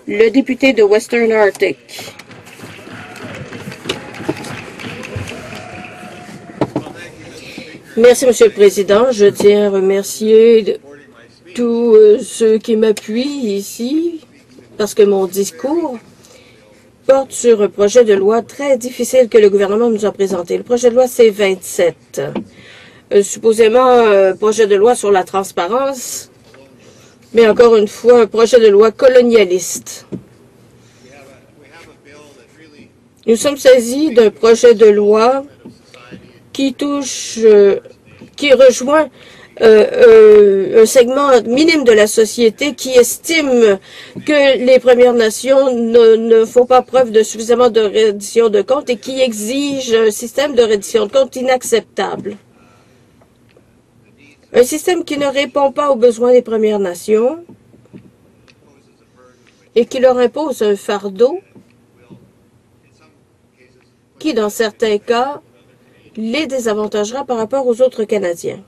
Le député de Western Arctic. Merci, Monsieur le Président. Je tiens à remercier tous ceux qui m'appuient ici, parce que mon discours porte sur un projet de loi très difficile que le gouvernement nous a présenté. Le projet de loi C-27. Supposément un projet de loi sur la transparence, mais encore une fois, un projet de loi colonialiste. Nous sommes saisis d'un projet de loi qui touche, qui rejoint un segment minime de la société qui estime que les Premières Nations ne font pas preuve de suffisamment de reddition de comptes et qui exige un système de reddition de comptes inacceptable. Un système qui ne répond pas aux besoins des Premières Nations et qui leur impose un fardeau qui, dans certains cas, les désavantagera par rapport aux autres Canadiens.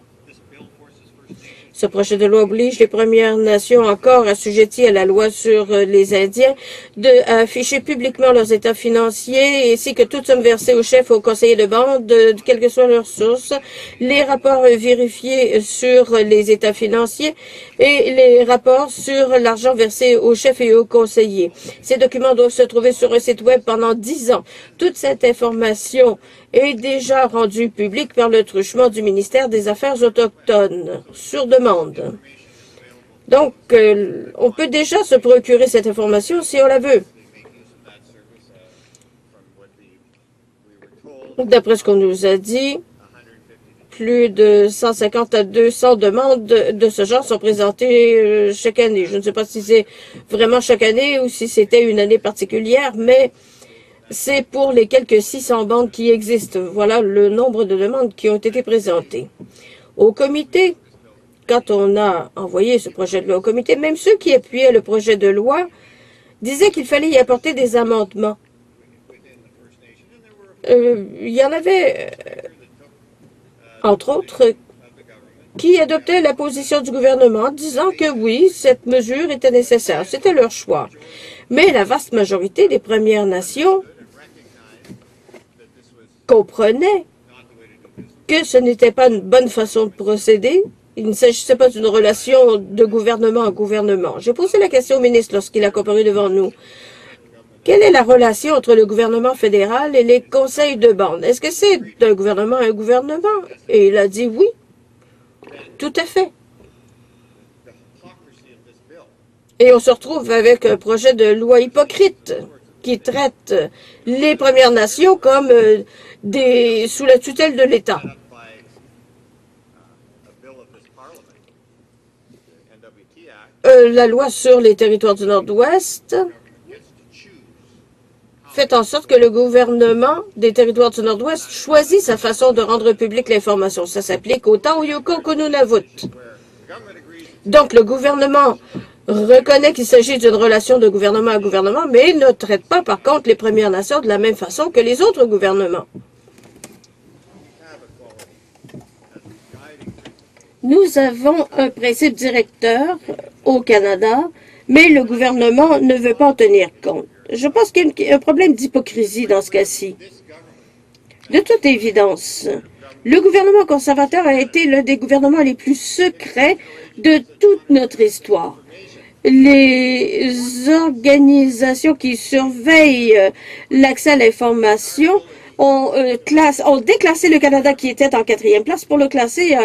Ce projet de loi oblige les Premières Nations encore assujetties à la loi sur les Indiens d'afficher publiquement leurs états financiers ainsi que toute somme versée aux chefs et aux conseillers de bande, quelle que soit leur source, les rapports vérifiés sur les états financiers et les rapports sur l'argent versé aux chefs et aux conseillers. Ces documents doivent se trouver sur un site web pendant 10 ans. Toute cette information est déjà rendue publique par le truchement du ministère des Affaires autochtones, sur demande. Donc, on peut déjà se procurer cette information si on la veut. D'après ce qu'on nous a dit, plus de 150 à 200 demandes de ce genre sont présentées chaque année. Je ne sais pas si c'est vraiment chaque année ou si c'était une année particulière, mais c'est pour les quelques 600 bandes qui existent. Voilà le nombre de demandes qui ont été présentées. Au comité, quand on a envoyé ce projet de loi au comité, même ceux qui appuyaient le projet de loi disaient qu'il fallait y apporter des amendements. Il y en avait, entre autres, qui adoptaient la position du gouvernement, disant que oui, cette mesure était nécessaire. C'était leur choix. Mais la vaste majorité des Premières Nations comprenait que ce n'était pas une bonne façon de procéder. Il ne s'agissait pas d'une relation de gouvernement à gouvernement. J'ai posé la question au ministre lorsqu'il a comparu devant nous. Quelle est la relation entre le gouvernement fédéral et les conseils de bande? Est-ce que c'est d'un gouvernement à un gouvernement? Et il a dit oui, tout à fait. Et on se retrouve avec un projet de loi hypocrite qui traite les Premières Nations comme sous la tutelle de l'État. La loi sur les territoires du Nord-Ouest fait en sorte que le gouvernement des territoires du Nord-Ouest choisit sa façon de rendre publique l'information. Ça s'applique autant au Yukon qu'au Nunavut. Donc, le gouvernement reconnaît qu'il s'agit d'une relation de gouvernement à gouvernement, mais il ne traite pas, par contre, les Premières Nations de la même façon que les autres gouvernements. Nous avons un principe directeur au Canada, mais le gouvernement ne veut pas en tenir compte. Je pense qu'il y a un problème d'hypocrisie dans ce cas-ci. De toute évidence, le gouvernement conservateur a été l'un des gouvernements les plus secrets de toute notre histoire. Les organisations qui surveillent l'accès à l'information ont déclassé le Canada qui était en 4e place pour le classer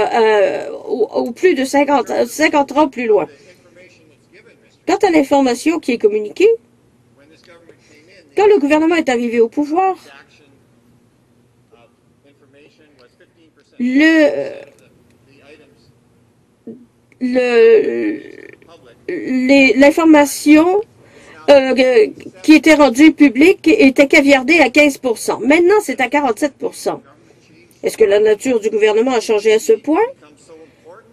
au plus de 50 ans plus loin. Quant à l'information qui est communiquée, quand le gouvernement est arrivé au pouvoir, l'information qui était rendue publique était caviardée à 15 %. Maintenant, c'est à 47 %. Est-ce que la nature du gouvernement a changé à ce point?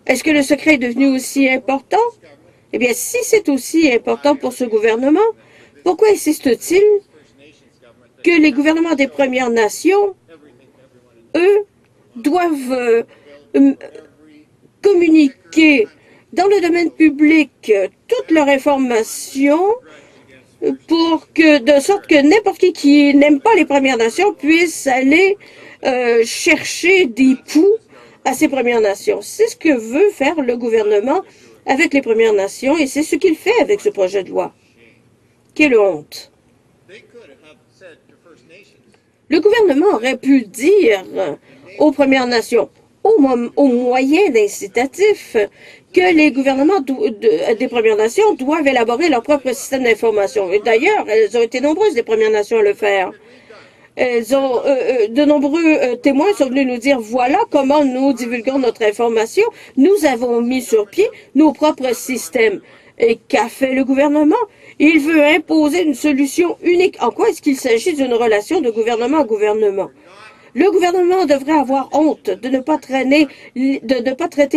Est-ce que le secret est devenu aussi important? Eh bien, si c'est aussi important pour ce gouvernement, pourquoi insiste-t-il que les gouvernements des Premières Nations, eux, doivent communiquer dans le domaine public toute leur information de sorte que n'importe qui n'aime pas les Premières Nations puisse aller chercher des poux à ces Premières Nations. C'est ce que veut faire le gouvernement avec les Premières Nations et c'est ce qu'il fait avec ce projet de loi. Quelle honte! Le gouvernement aurait pu dire aux Premières Nations, au moyen d'incitatifs, que les gouvernements des Premières Nations doivent élaborer leur propre système d'information. Et d'ailleurs, elles ont été nombreuses, les Premières Nations, à le faire. De nombreux témoins sont venus nous dire, voilà comment nous divulguons notre information. Nous avons mis sur pied nos propres systèmes. Et qu'a fait le gouvernement? Il veut imposer une solution unique. En quoi est-ce qu'il s'agit d'une relation de gouvernement à gouvernement? Le gouvernement devrait avoir honte de ne pas traiter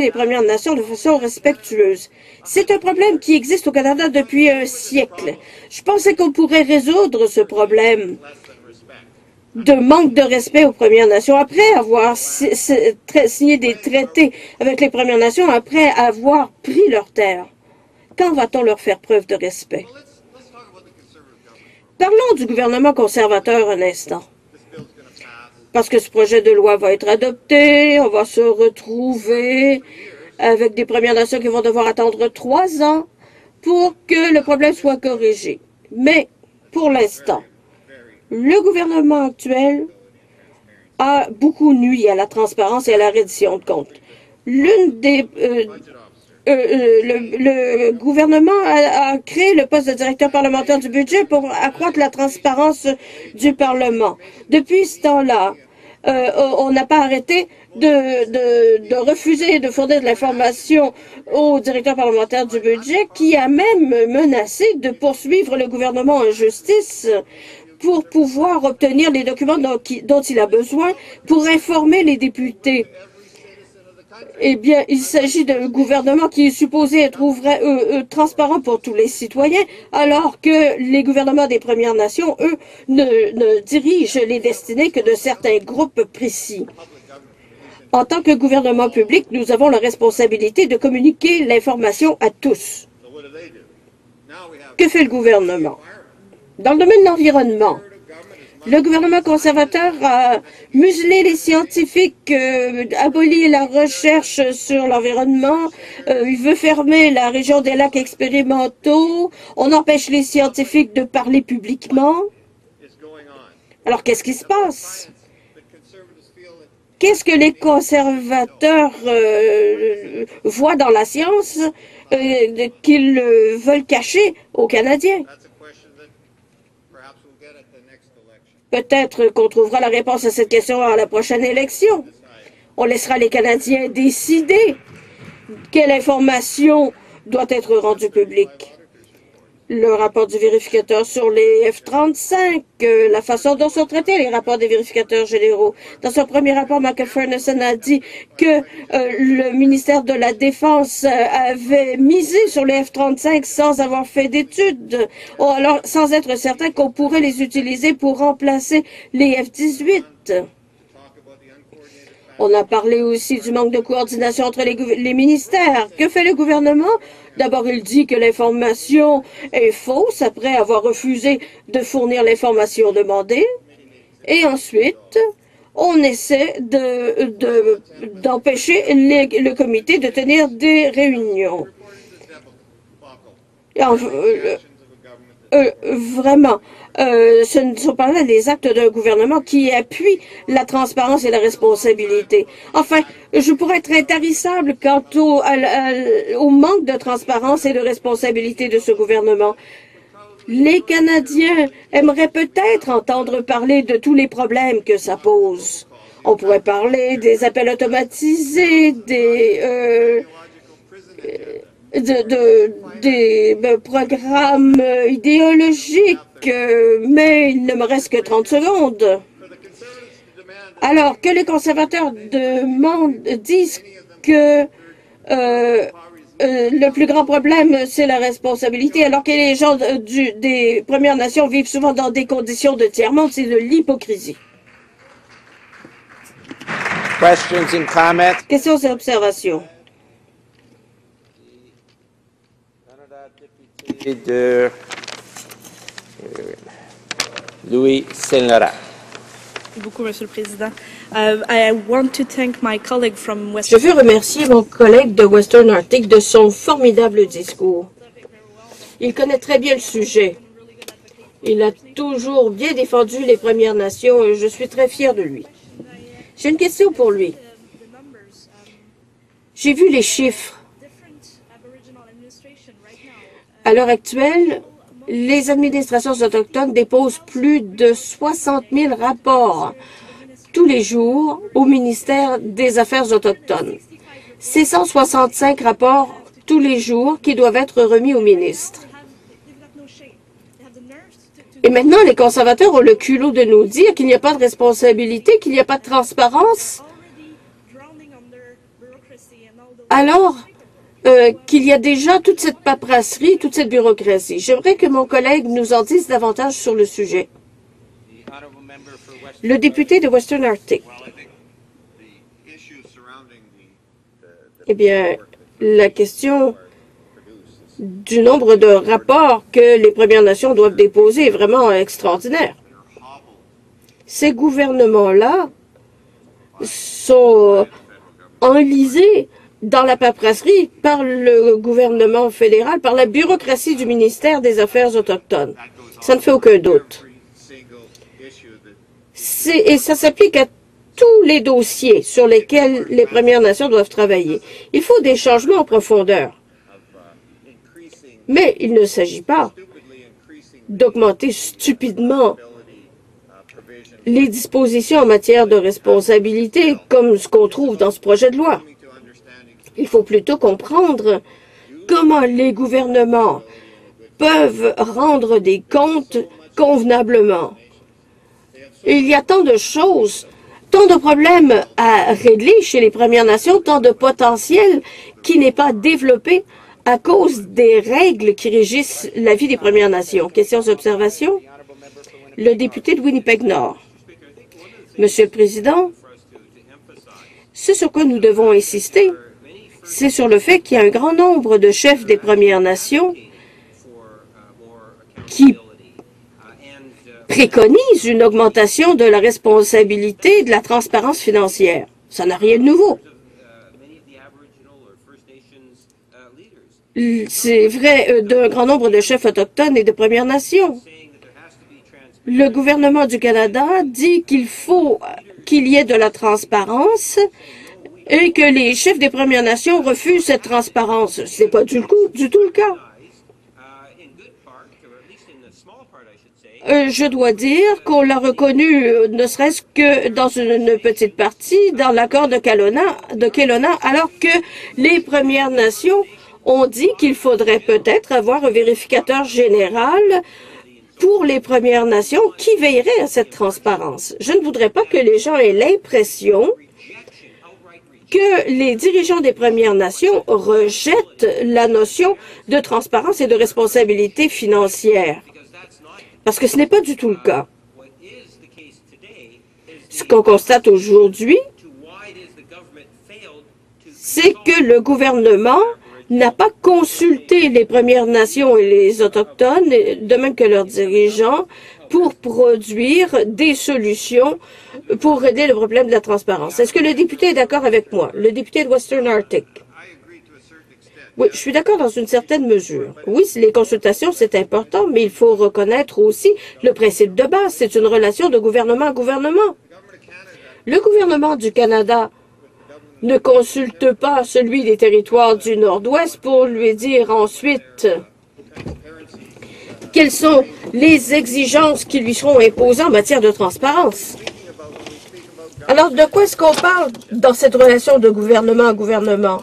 les Premières Nations de façon respectueuse. C'est un problème qui existe au Canada depuis un siècle. Je pensais qu'on pourrait résoudre ce problème de manque de respect aux Premières Nations après avoir signé des traités avec les Premières Nations, après avoir pris leurs terres. Quand va-t-on leur faire preuve de respect? Parlons du gouvernement conservateur un instant. Parce que ce projet de loi va être adopté, on va se retrouver avec des Premières Nations qui vont devoir attendre 3 ans pour que le problème soit corrigé. Mais, pour l'instant, le gouvernement actuel a beaucoup nui à la transparence et à la reddition de comptes. Le gouvernement a créé le poste de directeur parlementaire du budget pour accroître la transparence du Parlement. Depuis ce temps-là, on n'a pas arrêté de refuser de fournir de l'information au directeur parlementaire du budget qui a même menacé de poursuivre le gouvernement en justice pour pouvoir obtenir les documents dont il a besoin pour informer les députés. Eh bien, il s'agit d'un gouvernement qui est supposé être transparent pour tous les citoyens, alors que les gouvernements des Premières Nations, eux, ne dirigent les destinées que de certains groupes précis. En tant que gouvernement public, nous avons la responsabilité de communiquer l'information à tous. Que fait le gouvernement? Dans le domaine de l'environnement, le gouvernement conservateur a muselé les scientifiques, aboli la recherche sur l'environnement, il veut fermer la région des lacs expérimentaux, on empêche les scientifiques de parler publiquement. Alors, qu'est-ce qui se passe? Qu'est-ce que les conservateurs voient dans la science qu'ils veulent cacher aux Canadiens? Peut-être qu'on trouvera la réponse à cette question à la prochaine élection. On laissera les Canadiens décider quelle information doit être rendue publique. Le rapport du vérificateur sur les F-35, la façon dont sont traités les rapports des vérificateurs généraux. Dans son premier rapport, Michael Furnison a dit que le ministère de la Défense avait misé sur les F-35 sans avoir fait d'études, ou alors sans être certain qu'on pourrait les utiliser pour remplacer les F-18. On a parlé aussi du manque de coordination entre les ministères. Que fait le gouvernement? D'abord, il dit que l'information est fausse après avoir refusé de fournir l'information demandée. Et ensuite, on essaie d'empêcher le comité de tenir des réunions. Vraiment, ce ne sont pas là les actes d'un gouvernement qui appuient la transparence et la responsabilité. Enfin, je pourrais être intarissable quant au manque de transparence et de responsabilité de ce gouvernement. Les Canadiens aimeraient peut-être entendre parler de tous les problèmes que ça pose. On pourrait parler des appels automatisés, des programmes idéologiques, mais il ne me reste que 30 secondes. Alors que les conservateurs disent que le plus grand problème, c'est la responsabilité, alors que les gens des Premières Nations vivent souvent dans des conditions de tiers-monde, c'est de l'hypocrisie. Questions et observations. De Louis Senlara. Merci beaucoup, Monsieur le Président. I want to thank my colleague from Je veux remercier mon collègue de Western Arctic de son formidable discours. Il connaît très bien le sujet. Il a toujours bien défendu les Premières Nations et je suis très fier de lui. J'ai une question pour lui. J'ai vu les chiffres. À l'heure actuelle, les administrations autochtones déposent plus de 60 000 rapports tous les jours au ministère des Affaires autochtones. C'est 165 rapports tous les jours qui doivent être remis au ministre. Et maintenant, les conservateurs ont le culot de nous dire qu'il n'y a pas de responsabilité, qu'il n'y a pas de transparence, alors qu'il y a déjà toute cette paperasserie, toute cette bureaucratie. J'aimerais que mon collègue nous en dise davantage sur le sujet. Le député de Western Arctic. Eh bien, la question du nombre de rapports que les Premières Nations doivent déposer est vraiment extraordinaire. Ces gouvernements-là sont enlisés dans la paperasserie par le gouvernement fédéral, par la bureaucratie du ministère des Affaires autochtones. Ça ne fait aucun doute. Et ça s'applique à tous les dossiers sur lesquels les Premières Nations doivent travailler. Il faut des changements en profondeur. Mais il ne s'agit pas d'augmenter stupidement les dispositions en matière de responsabilité, comme ce qu'on trouve dans ce projet de loi. Il faut plutôt comprendre comment les gouvernements peuvent rendre des comptes convenablement. Il y a tant de choses, tant de problèmes à régler chez les Premières Nations, tant de potentiel qui n'est pas développé à cause des règles qui régissent la vie des Premières Nations. Questions, observations? Le député de Winnipeg-Nord. Monsieur le Président, ce sur quoi nous devons insister, c'est sur le fait qu'il y a un grand nombre de chefs des Premières Nations qui préconisent une augmentation de la responsabilité et de la transparence financière. Ça n'a rien de nouveau. C'est vrai d'un grand nombre de chefs autochtones et de Premières Nations. Le gouvernement du Canada dit qu'il faut qu'il y ait de la transparence et que les chefs des Premières Nations refusent cette transparence. Ce n'est pas du tout le cas. Je dois dire qu'on l'a reconnu, ne serait-ce que dans une petite partie, dans l'accord de Kelowna, alors que les Premières Nations ont dit qu'il faudrait peut-être avoir un vérificateur général pour les Premières Nations qui veillerait à cette transparence. Je ne voudrais pas que les gens aient l'impression que les dirigeants des Premières Nations rejettent la notion de transparence et de responsabilité financière. Parce que ce n'est pas du tout le cas. Ce qu'on constate aujourd'hui, c'est que le gouvernement n'a pas consulté les Premières Nations et les Autochtones, de même que leurs dirigeants, pour produire des solutions pour régler le problème de la transparence. Est-ce que le député est d'accord avec moi? Le député de Western Arctic. Oui, je suis d'accord dans une certaine mesure. Oui, les consultations, c'est important, mais il faut reconnaître aussi le principe de base. C'est une relation de gouvernement à gouvernement. Le gouvernement du Canada ne consulte pas celui des territoires du Nord-Ouest pour lui dire ensuite quelles sont les exigences qui lui seront imposées en matière de transparence. Alors, de quoi est-ce qu'on parle dans cette relation de gouvernement à gouvernement?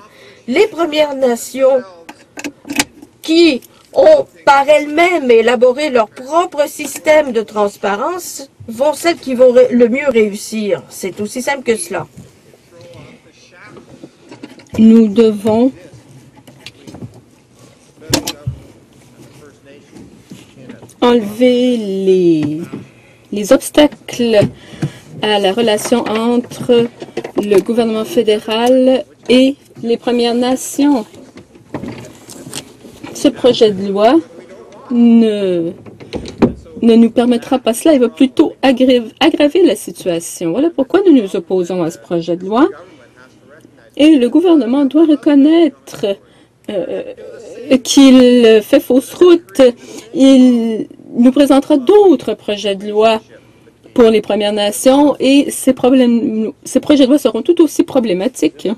Les Premières Nations qui ont par elles-mêmes élaboré leur propre système de transparence vont celles qui vont le mieux réussir. C'est aussi simple que cela. Nous devons enlever les obstacles à la relation entre le gouvernement fédéral et les Premières Nations. Ce projet de loi ne ne nous permettra pas cela, il va plutôt aggraver la situation. Voilà pourquoi nous nous opposons à ce projet de loi. Et le gouvernement doit reconnaître qu'il fait fausse route. Il nous présentera d'autres projets de loi pour les Premières Nations et ces projets de loi seront tout aussi problématiques.